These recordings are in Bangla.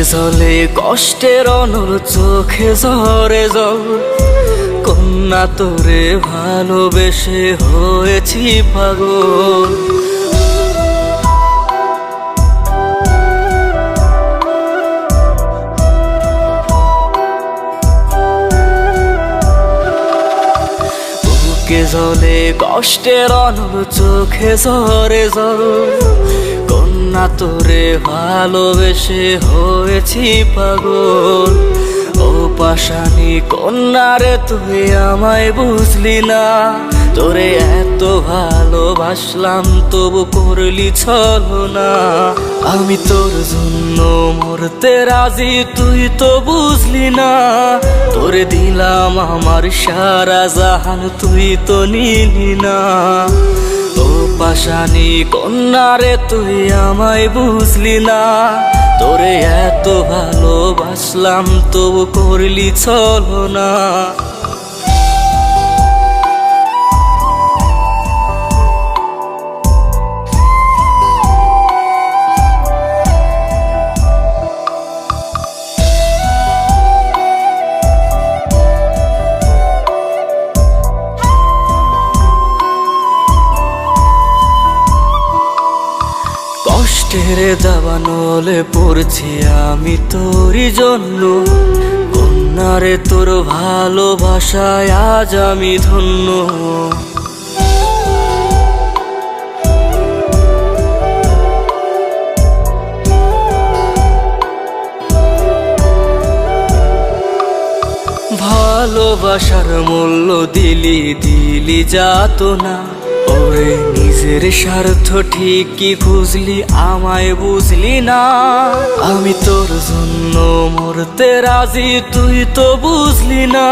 জলে কষ্টের অনল চোখে ঝরে জল, কন্যা তোরে ভালোবেসে হয়েছি পাগল। বুকে জলে কষ্টের অনল চোখে ঝরে জল, কন্যা তোরে ভালোবেসে হয়েছি পাগল। ও পাশানি কন্যা রে তুই আমায় বুঝলি না, তোরে এত ভালোবাসলাম তবু করলি ছলনা। আমি তোর জন্য মরতে রাজি তুই তো বুঝলি না, তোরে দিলাম আমার সারা জাহান তুই তো নিলি না। ও পাশানি কন্যা রে তুই আমায় বুঝলি না, তোরে এত ভালোবাসলাম তবু করলি ছলনা। কষ্টের দাবানলে পড়ছি আমি তোরই জন্য, কন্যারে তোর ভালোবাসায় আজ আমি ধন্য। ভালোবাসার মূল্য দিলি দিলি যাতনা, ওরে নিজের স্বার্থ ঠিকই খুঁজলি আমায় বুঝলি না। আমি তোর জন্য মরতে রাজি তুই তো বুঝলি না,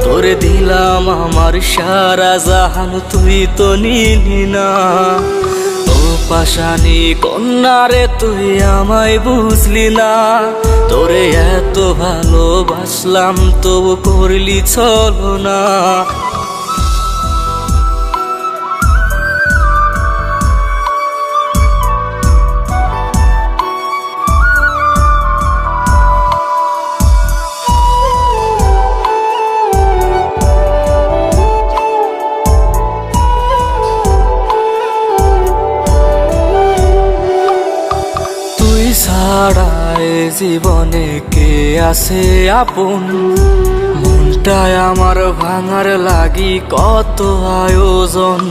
তোরে দিলাম আমার সারা জাহান তুই তো নিলি না। ও পাশানি কন্যা রে তুই আমায় বুঝলি না, তোরে এত ভালোবাসলাম তবু করলি ছলনা। ছাড়ায় জীবনে কে আছে আপন, মনটায় আমার ভাঙার লাগি কত আয়োজন।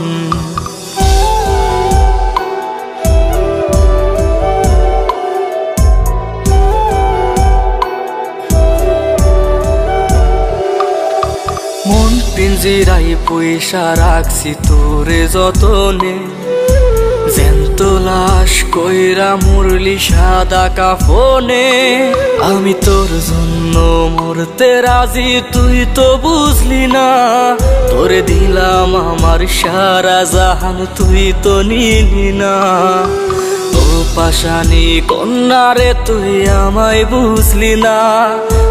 মন পিঞ্জিরাই পয়সা রাখছি তোরে যতনে, জ্যান্ত লাশ কইরা মুরলি সাদা কাফনে। আমি তোর জন্য মরতে রাজি তুই তো বুঝলি না, তোরে দিলাম আমার সারা জাহান তুই তো নিলি না। ও পাশানি কন্যা রে তুই আমায় বুঝলি না,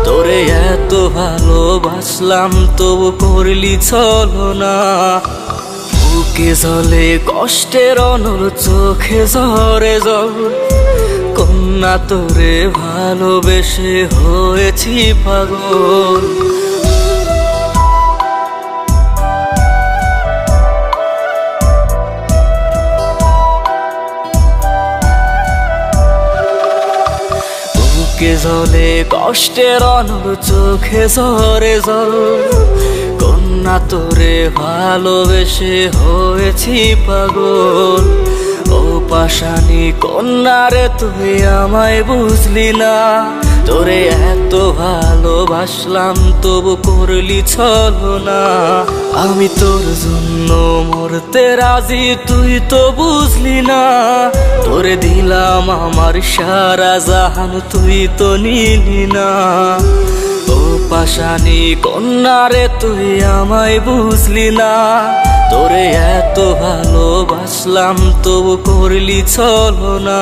তোরে এত ভালোবাসলাম তবু করলি ছলনা। বুকে জলে কষ্টের অনল চোখে ঝরে জল, কন্যা তোরে ভালোবেসে হয়েছি পাগল। বুকে জলে কষ্টের অনল চোখে ঝরে জল, কন্যা তোরে ভালোবেসে হয়েছি পাগল। ও পাশানি কন্যা রে তুই আমায় বুঝলি না, তোরে এত ভালোবাসলাম তবু করলি ছলনা। আমি তোর জন্য মরতে রাজি তুই তো বুঝলি না, তোরে দিলাম আমার সারা জাহান তুই তো নিলি না। ও পাশানি কন্যা রে তুই আমায় বুঝলি না, তোরে এত ভালোবাসলাম তবু করলি ছলনা।